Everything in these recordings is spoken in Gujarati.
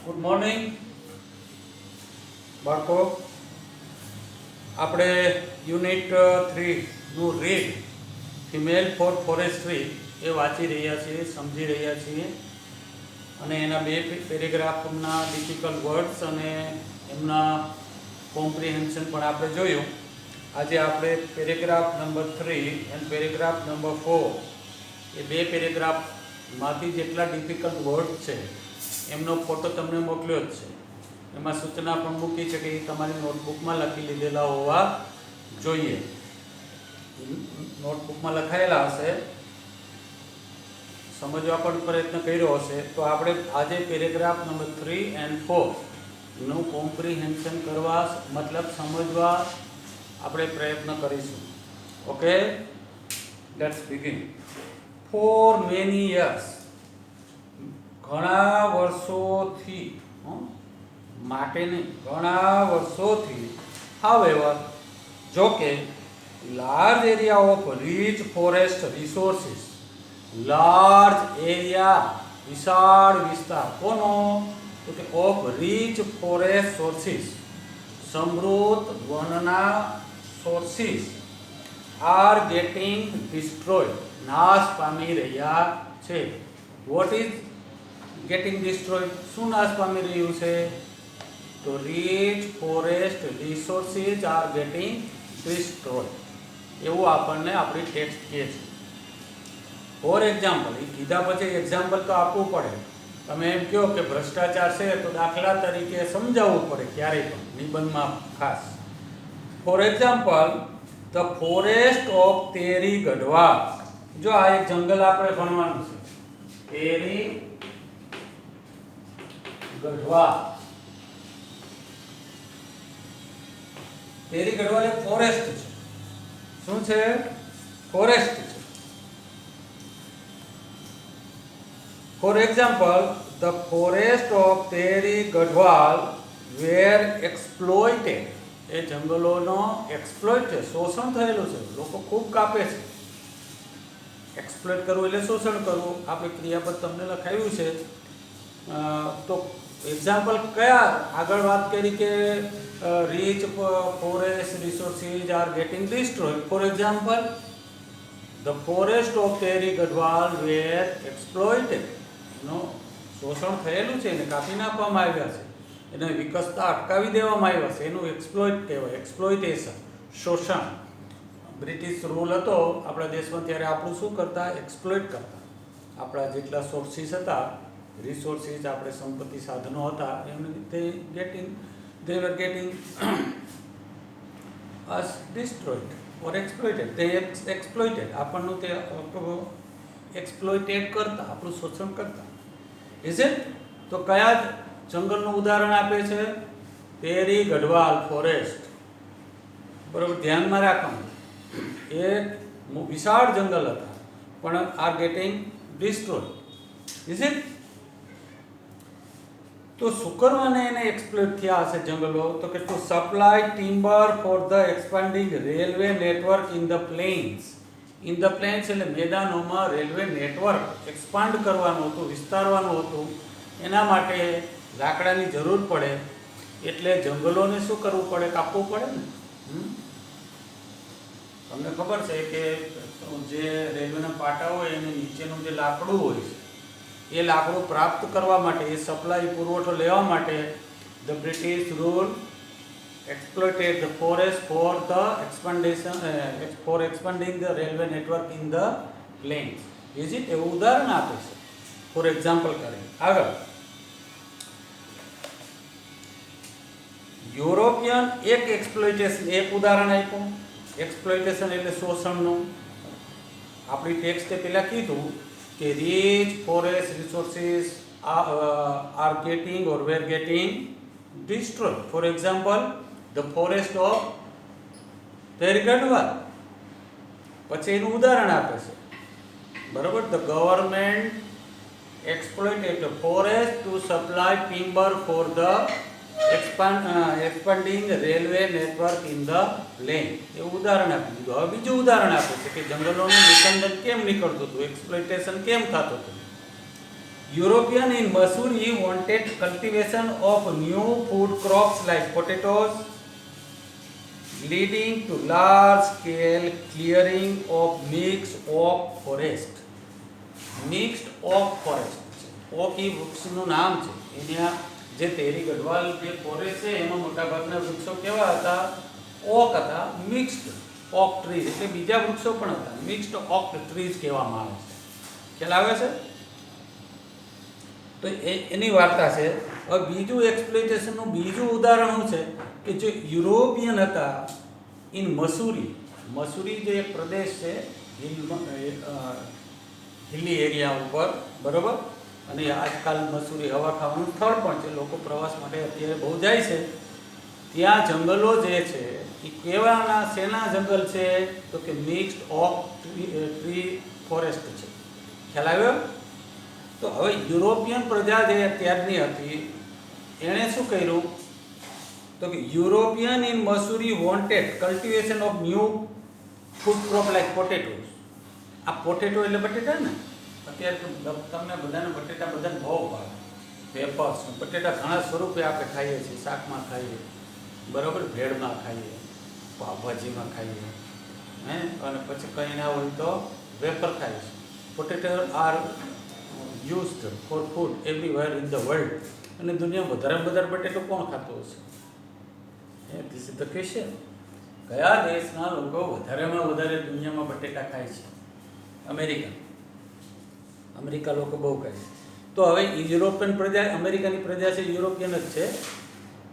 ગુડ મોર્નિંગ બાળકો. આપણે યુનિટ 3 નું રીડ ફિમેલ ફોર ફોરેસ્ટ્રી એ વાંચી રહ્યા છીએ, સમજી રહ્યા છીએ અને એના બે પેરેગ્રાફના ડિફિકલ્ટ વર્ડ્સ અને એમના કોમ્પ્રિહેન્શન પણ આપણે જોયું. આજે આપણે paragraph number 3 and paragraph number 4 એ બે પેરેગ્રાફમાંથી જેટલા ડિફિકલ્ટ વર્ડ છે એમનો ફોટો તમને મોકલ્યો જ છે. એમાં સૂચના પણ મૂકી છે કે એ તમારી નોટબુકમાં લખી લીધેલા હોવા જોઈએ. નોટબુકમાં લખાયેલા હશે, સમજવા પણ પ્રયત્ન કર્યો હશે. તો આપણે આજે પેરેગ્રાફ નંબર 3 એન્ડ 4 નું કોમ્પ્રિહેન્શન કરવા, મતલબ સમજવા આપણે પ્રયત્ન કરીશું. Okay, let's begin. For many years, ઘણા વર્ષોથી, માટે નહીં, ઘણા વર્ષોથી. હાવેવર, જોકે, large area of rich forest resources, large area, વિશાળ વિસ્તાર, કોનો? તો કે ઓફ રીચ ફોરેસ્ટ સોર્સિસ, સમૃદ્ધ વનના સોર્સિસ, આર ગેટિંગ ડિસ્ટ્રોયડ, નાશ પામી રહ્યા છે. What is getting destroyed? શું નાશ પામી રહ્યું છે? તો rich forest resources are getting destroyed, એવું આપણને આપણી ટેક્સ્ટ કહે છે. ફોર એક્ઝામ્પલ, એ કીધા પછી એક્ઝામ્પલ તો આપવું પડે. તમે એમ કહો કે ભ્રષ્ટાચાર છે તો દાખલા તરીકે સમજાવવું પડે ક્યારેય પણ, નિબંધમાં ખાસ. Four example, the forest of Tehri Garhwal. જો આ એક જંગલ આપણે ભણવાનું છે, તેરી ગઢવાલ. તેરી ગઢવાલ એક ફોરેસ્ટ છે. શું છે? ફોરેસ્ટ છે. Four example, the forest of Tehri Garhwal wear exploited. A જંગલોનો exploit છે, શોષણ થયેલું છે. લોકો ખૂબ કાપે છે. એક્સપ્લોઇટ કરવું એટલે શોષણ કરવું. આપણે ક્રિયાપદ તમને લખાયું છે. તો એક્ઝામ્પલ કયા? આગળ વાત કરી કે rich forest resources are getting destroyed. For example, the forest of Tehri Garhwal wear exploited. એનું શોષણ થયેલું છે, એને કાપી નાખવામાં આવ્યા છે, એને વિકસતા અટકાવી દેવામાં આવ્યા છે. એનું એક્સપ્લોઇટ કહેવાય, એક્સપ્લોઇટેશન, શોષણ. બ્રિટિશ રૂલ હતો આપણા દેશમાં ત્યારે આપણું શું કરતા? એક્સપ્લોઇટ કરતા. આપણા જેટલા સોર્સિસ હતા, રિસોર્સિસ, આપણે સંપત્તિ સાધનો હતા, એમને they were getting us destroyed or exploited. They exploited. આપણનું તે એક્સપ્લોઇટેડ કરતા, આપણું શોષણ કરતા. Is it? તો કયા જંગલનું ઉદાહરણ આપે છે? તેરી ગઢવાલ ફોરેસ્ટ. બરોબર, ધ્યાનમાં રાખવાનું. એક વિશાળ જંગલ હતા પણ are getting destroy. Is it? તો શું કરવાને એને એક્સપ્લોઇટ થયા હશે જંગલો? તો કે to supply timber for the expanding railway network in the plains. In the plains એટલે મેદાનોમાં રેલવે નેટવર્ક એક્સપાન્ડ કરવાનું હતું, વિસ્તારવાનું હતું. એના માટે લાકડાની જરૂર પડે, એટલે જંગલોને શું કરવું પડે? કાપવું પડે ને. તમને ખબર છે કે જે રેલવેના પાટા હોય એની નીચેનું જે લાકડું હોય છે, એ લાકડું પ્રાપ્ત કરવા માટે, એ સપ્લાય પુરવઠો લેવા માટે the British rule exploited the forest for the expanding the railway network in the plains. Is it? એવું ઉદાહરણ આપે છે ફોર એક્ઝામ્પલ કરી. આગળ, યુરોપિયન એક એક્સપ્લોઇટેશન, એક ઉદાહરણ આપ્યું. એક્સપ્લોઇટેશન એટલે શોષણનું. આપણી ટેક્સ્ટે પહેલા કીધું કે rich forest resources are getting or were getting destroy. For example, the forest of Tehri Garhwal. પછી એનું ઉદાહરણ આપે છે. બરાબર, the government exploited the forest to supply timber for the expanding railway network in the plain. એવું ઉદાહરણ આપી દીધું. હવે બીજું ઉદાહરણ આપે છે કે જંગલોનું નિકંદન કેમ નીકળતું હતું, એક્સપ્લોઇટેશન કેમ થતું હતું. European in Missouri wanted cultivation of new food crops like potatoes, leading to large scale clearing of mixed oak forest. Mixed oak forest oak એ વૃક્ષનું નામ છે. એના જે તેરી ગઢવાલ જે ફોરેસ્ટ છે એમાં મોટાભાગના વૃક્ષો કેવા હતા? ઓક હતા. મિક્સ્ડ ઓક ટ્રીઝ એટલે બીજા વૃક્ષો પણ હતા. મિક્સ્ડ ઓક ટ્રીઝ કહેવામાં આવે છે. ખ્યાલ આવે છે? તો એની વાર્તા છે. હવે બીજું એક્સપ્લોઇટેશનનું બીજું ઉદાહરણ શું છે કે જે યુરોપિયન હતા ઇન મસૂરી. મસૂરી જે એક પ્રદેશ છે હિલી એરિયા ઉપર, બરાબર. અને આજકાલ મસૂરી હવા ખાવાનું સ્થળ પણ છે. લોકો પ્રવાસ માટે અત્યારે બહુ જાય છે. ત્યાં જંગલો જે છે એ કેવાના શેના જંગલ છે? તો કે મિક્સ્ડ ઓક ટ્રી ફોરેસ્ટ છે. ખ્યાલ આવ્યો? તો હવે યુરોપિયન પ્રજા જે ત્યારની હતી એણે શું કર્યું? તો કે European in Mussoorie wanted cultivation of new food crop like potatoes. આ પોટેટો એટલે બટેટા ને. અત્યારે તમને બધાને બટેટા બધાને બહુ ભાવે. વેફર્સ બટેટા ઘણા સ્વરૂપે આપણે ખાઈએ છીએ. શાકમાં ખાઈએ, બરાબર, ભેળમાં ખાઈએ, પાવભાજીમાં ખાઈએ, હે, અને પછી કંઈ ના હોય તો વેફર ખાઈએ. Potato are used for food everywhere in the world. અને દુનિયામાં વધારે બટેટો કોણ ખાતો હશે? This is the question. કયા દેશના લોકો વધારેમાં વધારે દુનિયામાં બટેટા ખાય છે? અમેરિકા લોકો બહુ ખાય છે. તો હવે યુરોપિયન પ્રજા, અમેરિકાની પ્રજા છે યુરોપિયન જ છે.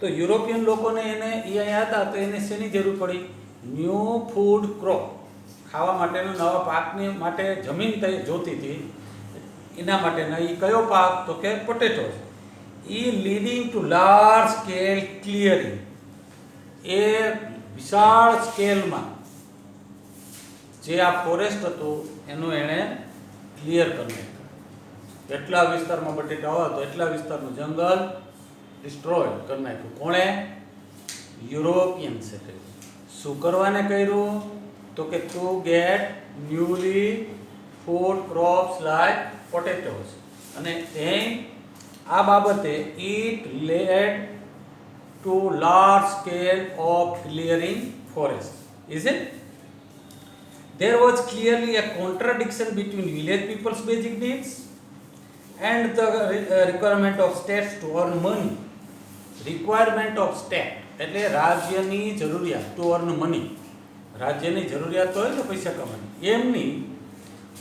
તો યુરોપિયન લોકોને એને એ અહીંયા હતા તો એને શેની જરૂર પડી? ન્યૂ ફૂડ ક્રોપ, ખાવા માટેનો નવા પાકની માટે જમીન જોતી હતી. એના માટેના એ કયો પાક? તો કે પોટેટો. એ leading to large scale clearing. એ વિશાળ સ્કેલમાં જે આ ફોરેસ્ટ હતું એનું એણે ક્લિયર કરી નાખ્યું. જેટલા વિસ્તારમાં બટેટા હોય તો એટલા વિસ્તારનું જંગલ ડિસ્ટ્રોય કરી નાખ્યું. કોણે? યુરોપિયન્સે કર્યું. શું કરવાને કર્યું? તો કે two gate newly food crops like potatoes. અને આ બાબતે it lead two large scale of clearing forest. Is it? There was clearly a contradiction between village people's basic needs and the requirement of states to earn money. Requirement of state એટલે રાજ્યની જરૂરિયાત, ટુ અર્ન મની. રાજ્યની જરૂરિયાત હોય ને પૈસા કમાવાની, એમની.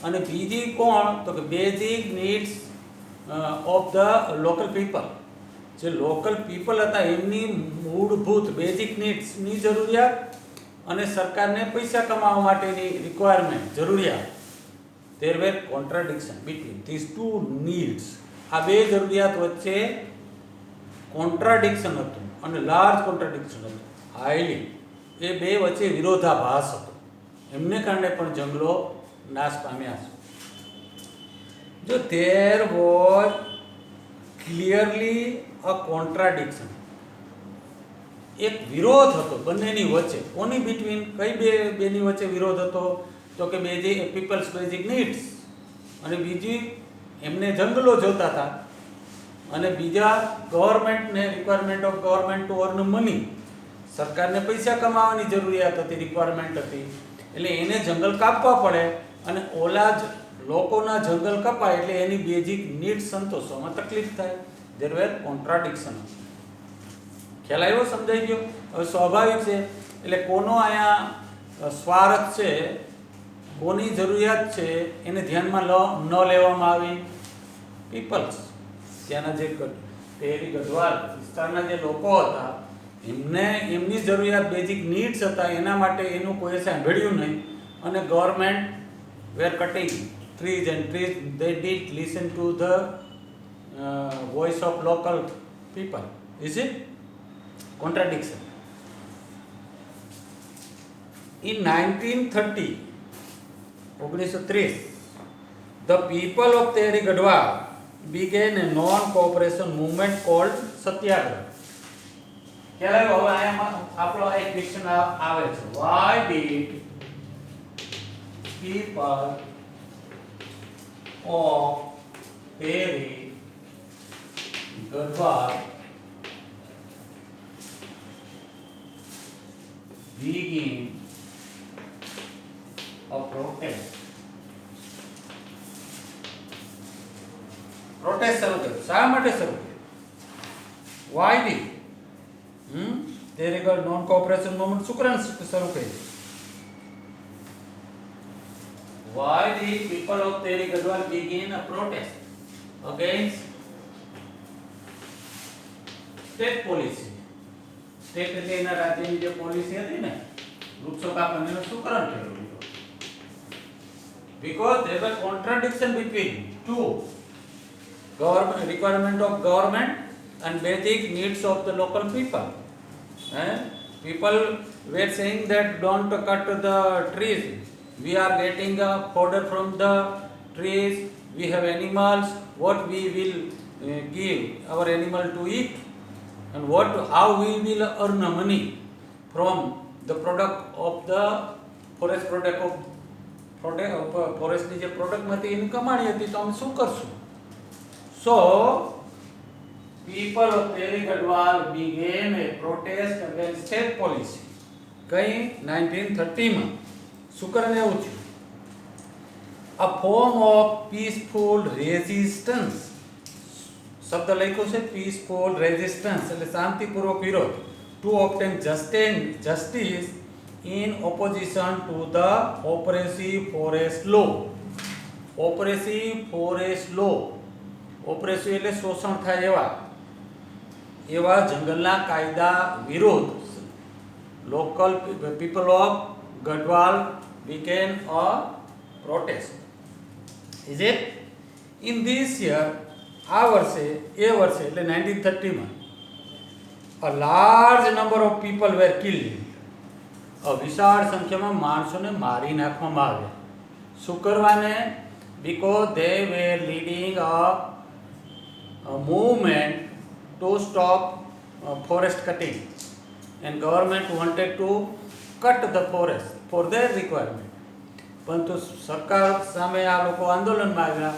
અને બીજી કોણ? તો કે basic needs of the local people. જે લોકલ પીપલ હતા એમની મૂળભૂત બેઝિક નીડ્સની જરૂરિયાત અને સરકારને પૈસા કમાવા માટેની રિક્વાયરમેન્ટ, જરૂરિયાત. There were contradiction between these two needs. આ બે જરૂરિયાત વચ્ચે કોન્ટ્રાડિક્શન હતું અને લાર્જ કોન્ટ્રાડિક્શન હતું. હાઈલી એ બે વચ્ચે વિરોધાભાસ હતો. એમને કારણે પણ જંગલો નાશ પામ્યા છે. જો there was clearly a contradiction, એક વિરોધ હતો બંનેની વચ્ચે. કોની બિટવીન? કઈ બેની વચ્ચે વિરોધ હતો? તો કે બેઝિક પીપલ્સ બેઝિક નીડ્સ અને બીજી એમને જંગલો જોતા હતા અને બીજા ગવર્મેન્ટને requirement of government to earn money. સરકારને પૈસા કમાવાની જરૂરિયાત હતી, રિક્વાયરમેન્ટ હતી. એટલે એને જંગલ કાપવા પડે અને ઓલા જ લોકોના જંગલ કપાય એટલે એની બેઝિક નીડ્સ સંતોષવામાં તકલીફ થાય. There were contradiction. ખ્યાલ આવ્યો? સમજાઈ ગયો? હવે સ્વાભાવિક છે. એટલે કોનો અહીંયા સ્વાર્થ છે, કોની જરૂરિયાત છે એને ધ્યાનમાં ન લેવામાં આવી? પીપલ્સ. ત્યાંના જે તેરી ગઢવાલ વિસ્તારના જે લોકો હતા એમને એમની જરૂરિયાત બેઝિક નીડ્સ હતા, એના માટે એનું કોઈ સાંભળ્યું નહીં. અને government were cutting trees and trees. they did listen to the voice of local people. Is it? Contradiction. In 1930, 1930, the people of Tehri Gadhwal began a non-cooperation movement called Satyagraha. ખ્યાલ આવ્યો? હવે અહીંયા આપણો એક ક્વેશ્ચન આવે છે. Why did people of Tehri Gadwal begin a protest. Protest શરૂ કર્યું. શા માટે શરૂ કર્યું? વાય ડી તેરેગઢ નોન કોઓપરેશન મૂવમેન્ટ શું કરીને શરૂ કર્યું? Why did people of Tehri Gadwal begin a protest against state policy? State એટલે એના રાજ્યની જે પોલિસી હતી ને વૃક્ષો કાપવાનું શું કારણ થયું? Because there were contradiction between two government requirement of government and basic needs of the local people. People were saying that don't cut the trees. We are getting fodder from the trees. We have animals. What we will give our animal to eat, and how we will earn money from the product of the forest product of forest ની જે પ્રોડક્ટ માંથી એની કમાણી હતી તો અમે શું કરશું? So people of Tehri Gadwal began a protest against state policy. કઈ 1930 માં શું કરીને એવું થયું? A form of peaceful resistance. શબ્દ લખ્યો છે peaceful resistance એટલે શાંતિપૂર્વક વિરોધ. To obtain justice in opposition to the oppressive forest law. Oppressive forest law. Oppressive એટલે શોષણ થાય એવા જંગલના કાયદા વિરુદ્ધ local people of Gadwal began a protest. Is it? In this year, આ વર્ષે એટલે 1930 માં a large number of people were killed. વિશાળ સંખ્યામાં માણસોને મારી નાખવામાં આવ્યા. શું કરવાને? Because they were leading a movement to stop forest cutting, and government wanted to cut the forest for their requirement. પરંતુ સરકાર સામે આ લોકો આંદોલનમાં આવ્યા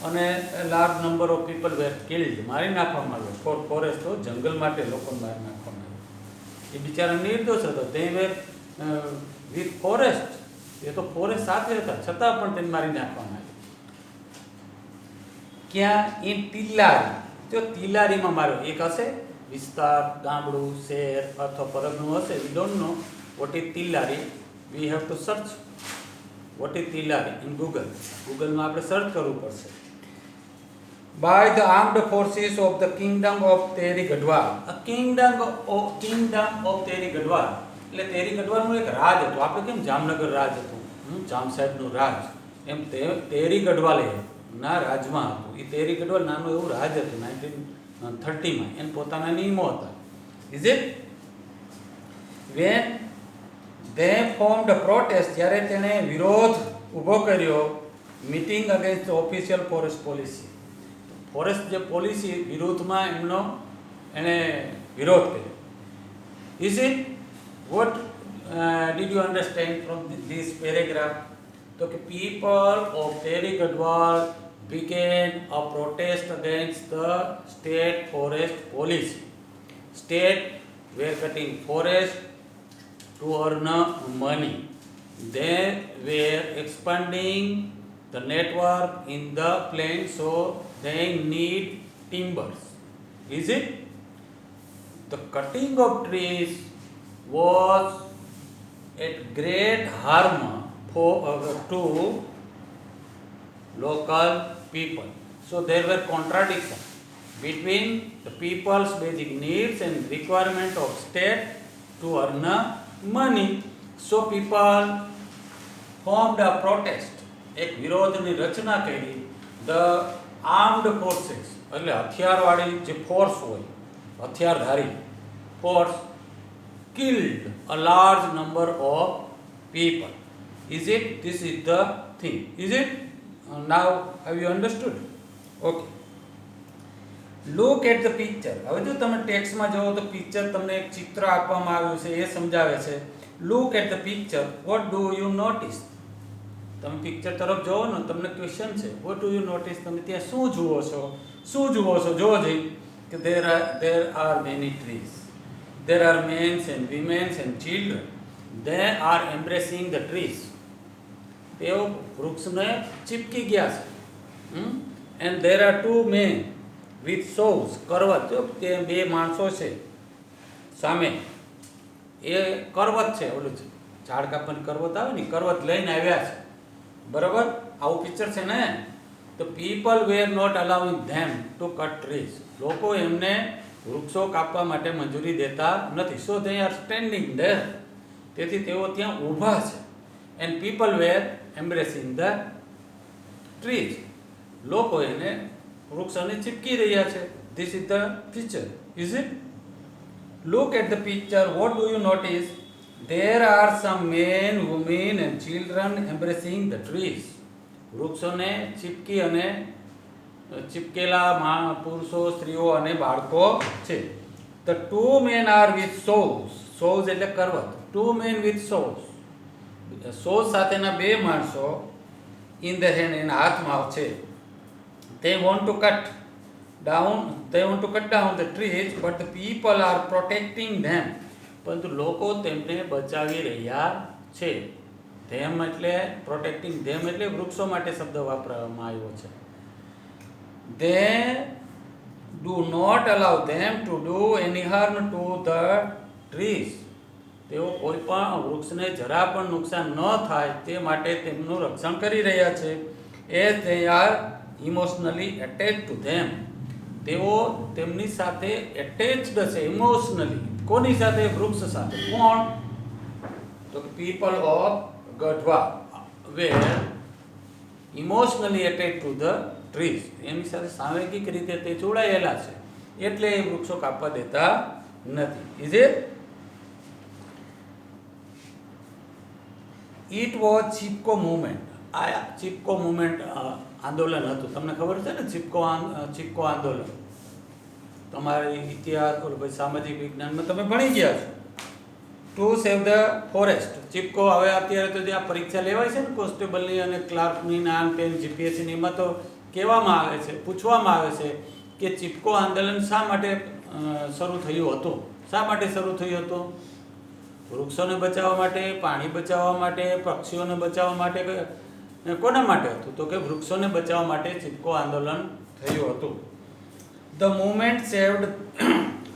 અને large number of people were killed મારી નાખવામાં આવ્યા. ફોર ફોરેસ્ટ તો જંગલ માટે લોકો મારી નાખવામાં આવ્યા. એ બિચારા નિર્દોષ હતા. તે વેર વિથ ફોરેસ્ટ, એ તો ફોરેસ્ટ સાથે હતા છતાં પણ તેને મારી નાખવામાં આવ્યા. ક્યાં? ઇન તિલારી. તો તિલારીમાં માર્યો. એક હશે વિસ્તાર, ગામડું, શહેર અથવા પરગનું હશે. We don't know what is Tilari. We have to search what is Tilari in Google. ગૂગલમાં આપણે સર્ચ કરવું પડશે. By the armed forces of the kingdom of Tehri Gadwal. A kingdom of Tehri Gadwal એટલે તેરી ગઢવાલનું એક રાજ હતું. આપણે કેમ જામનગર રાજ હતું, જામ સાહેબનું રાજ, એમ તેરી ગઢવાલે ના રાજમાં હતું. એ તેરી ગઢવાલ નાનું એવું રાજ હતું 1930 માં. એને પોતાના નિયમો હતા. Is it? When they formed a protest, જ્યારે તેણે વિરોધ ઊભો કર્યો meeting against the official forest policy. Forest જે પોલિસી વિરુદ્ધમાં એણે વિરોધ કર્યો. Is it? What did you understand from this paragraph? So, people of Tehri Gadwal began a protest against the state forest policy. State were cutting forest to earn money. They were expanding the network in the plains, so they need timbers. Is it? The cutting of trees was at great harm to local people. So there were contradictions between the people's basic needs and requirement of state to earn money. So people formed a protest. એક વિરોધની રચના કરી. The armed forces એટલે હથિયારવાળી જે ફોર્સ હોય, હથિયારધારી force killed a large number of people. Is it? This is the thing. Is it? Now have you understood? Okay. Look at the picture. હવે જો તમે ટેક્સ્ટમાં જોવો તો પિક્ચર તમને એક ચિત્ર આપવામાં આવ્યું છે, એ સમજાવે છે. Look at the picture. What do you notice? તમે પિક્ચર તરફ જોવો ને, તમને ક્વેશ્ચન છે. What do you notice? તમે ત્યાં શું જુઓ છો? જોવો જઈ. there are many trees. There are men and women and children. They are embracing the trees. તેઓ વૃક્ષને ચીપકી ગયા છે. And there are two men with saws. કરવત, તે બે માણસો છે સામે, એ કરવત છે, ઓલું ઝાડ કાપવાની કરવત આવે ને, કરવત લઈને આવ્યા છે. બરાબર, આવું પિક્ચર છે ને. The people were not allowing them to cut trees. લોકો એમને વૃક્ષો કાપવા માટે મંજૂરી દેતા નથી. So they are standing there. તેથી તેઓ ત્યાં ઊભા છે. And people were embracing the trees. લોકો એને વૃક્ષોને ચીપકી રહ્યા છે. This is the picture, is it? Look at the picture. What do you notice? There are some men, women and children embracing the trees. વૃક્ષોને ચીપકી અને ચીપકેલા પુરુષો, સ્ત્રીઓ અને બાળકો છે. The two men are with saws. Saws એટલે કરવત. Two men with saws. saws સાથેના બે માણસો in the hand, એના હાથમાં છે. They want to cut down the trees, but the people are protecting them. પરંતુ લોકો તેમને બચાવી રહ્યા છે. them એટલે protecting them એટલે વૃક્ષો માટે શબ્દ વાપરવામાં આવ્યો છે. They do not allow them to do any harm to the trees. તેઓ કોઈ પણ વૃક્ષને જરા પણ નુકસાન ન થાય તે માટે તેમનું રક્ષણ કરી રહ્યા છે. as they are emotionally attached to them. તેઓ તેમની સાથે attached છે ઇમોશનલી. કોની સાથે? વૃક્ષ સાથે. કોણ? તો people of Gadhwa were emotionally attached to the trees. એની સાથે સાંવેગિક રીતે તે જોડાયેલા છે, એટલે એ વૃક્ષો કાપવા દેતા નથી. Is it? It was Chipko movement. આ ચીપકો મુવમેન્ટ આંદોલન હતું. તમને ખબર છે ને ચીપકો આંદોલન? તમારી ઇતિહાસ સામાજિક વિજ્ઞાનમાં તમે ભણી ગયા છો. To save the forest. Chipko હવે અત્યારે તો જે આ પરીક્ષા લેવાય છે ને કોન્સ્ટેબલની અને ક્લાર્કની, નાન પેન, જીપીએસસીની, એમાં તો કહેવામાં આવે છે, પૂછવામાં આવે છે કે ચીપકો આંદોલન શા માટે શરૂ થયું હતું? શા માટે શરૂ થયું હતું? વૃક્ષોને બચાવવા માટે, પાણી બચાવવા માટે, પક્ષીઓને બચાવવા માટે, કોના માટે હતું? તો કે વૃક્ષોને બચાવવા માટે ચીપકો આંદોલન થયું હતું. The movement saved.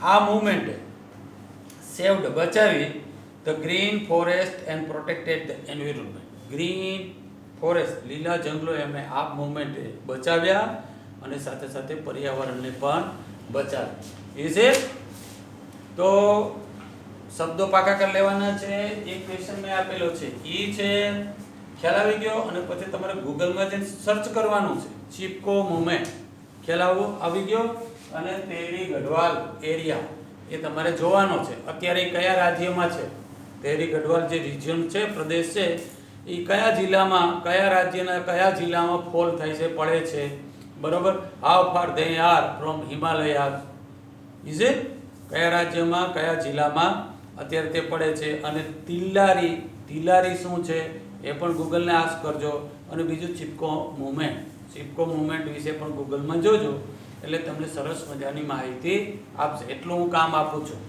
આ મુવમેન્ટે સેવ્ડ બચાવી the green forest and protected the environment. Green forest લીલા જંગલો એમણે આ મુવમેન્ટે બચાવ્યા અને સાથે સાથે પર્યાવરણને પણ બચાવ્યું. Is it? તો શબ્દો પાકા કરી લેવાના છે. એક ક્વેશ્ચન મેં આપેલો છે, ઈ છે, ખ્યાલ આવી ગયો? અને પછી તમારે ગૂગલમાં જઈને સર્ચ કરવાનું છે ચીપકો મુવમેન્ટ. ખ્યાલ આવી ગયો? અને તેરી ગઢવાલ એરિયા એ તમારે જોવાનો છે. અત્યારે કયા રાજ્યમાં છે? તેરી ગઢવાલ જે રિજિયન છે, પ્રદેશ છે, એ કયા જિલ્લામાં, કયા રાજ્યના કયા જિલ્લામાં ફોલ થાય છે, પડે છે. બરોબર. How far they are from Himalayas. Is it? કયા રાજ્યમાં, કયા જિલ્લામાં અત્યારે તે પડે છે. અને તિલારી શું છે એ પણ ગૂગલને આસ્ક કરજો. અને બીજું ચીપકો મુવમેન્ટ વિશે પણ ગૂગલમાં જોજો, એટલે તમને સરસ મજાની માહિતી આપશે. એટલું હું કામ આપું છું.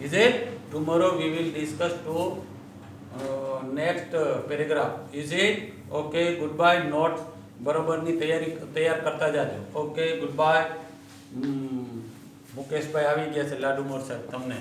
Is it? Tomorrow we will discuss to next paragraph. Is it? Okay, goodbye. Note બરોબરની તૈયાર કરતા જાજો. Okay, good bye. મુકેશભાઈ આવી ગયા છે, લાડુમોર સાહેબ. તમને